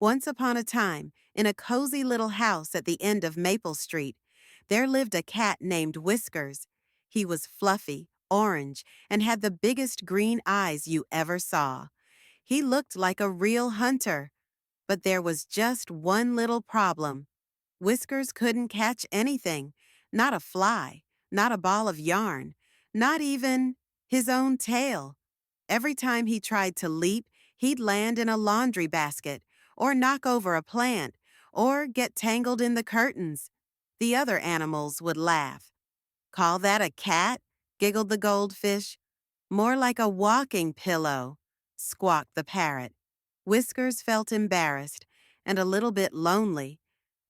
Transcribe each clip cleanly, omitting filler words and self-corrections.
Once upon a time, in a cozy little house at the end of Maple Street, there lived a cat named Whiskers. He was fluffy, orange, and had the biggest green eyes you ever saw. He looked like a real hunter, but there was just one little problem. Whiskers couldn't catch anything, not a fly, not a ball of yarn, not even his own tail. Every time he tried to leap, he'd land in a laundry basket, or knock over a plant, or get tangled in the curtains. The other animals would laugh. Call that a cat? Giggled the goldfish. More like a walking pillow, squawked the parrot. Whiskers felt embarrassed and a little bit lonely.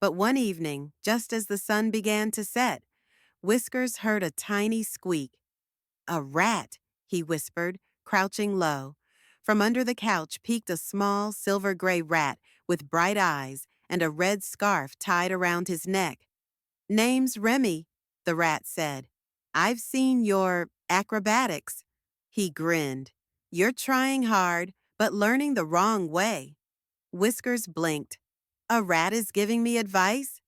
But one evening, just as the sun began to set, Whiskers heard a tiny squeak. A rat, he whispered, crouching low. From under the couch peeked a small silver-gray rat with bright eyes and a red scarf tied around his neck. "Name's Remy," the rat said. "I've seen your acrobatics." He grinned. "You're trying hard, but learning the wrong way." Whiskers blinked. "A rat is giving me advice?"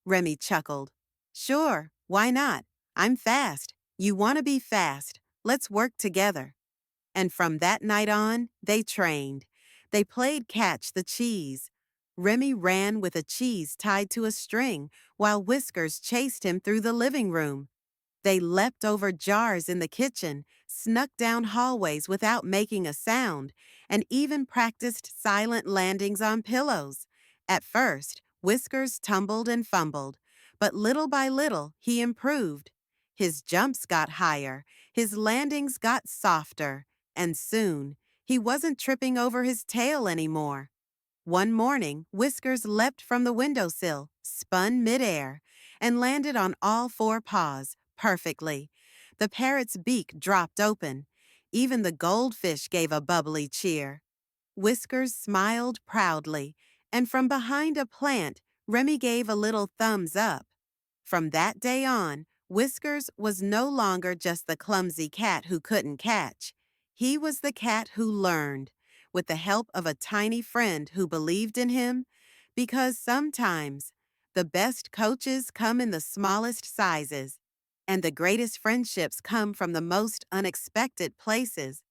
Remy chuckled. "Sure, why not? I'm fast. You want to be fast. Let's work together." And from that night on, they trained. They played catch the cheese. Remy ran with a cheese tied to a string while Whiskers chased him through the living room. They leapt over jars in the kitchen, snuck down hallways without making a sound, and even practiced silent landings on pillows. At first, Whiskers tumbled and fumbled, but little by little he improved. His jumps got higher, his landings got softer, and soon he wasn't tripping over his tail anymore. One morning, Whiskers leapt from the windowsill, spun midair, and landed on all four paws, perfectly. The parrot's beak dropped open. Even the goldfish gave a bubbly cheer. Whiskers smiled proudly, and from behind a plant, Remy gave a little thumbs up. From that day on, Whiskers was no longer just the clumsy cat who couldn't catch. He was the cat who learned, with the help of a tiny friend who believed in him, because sometimes the best coaches come in the smallest sizes, and the greatest friendships come from the most unexpected places.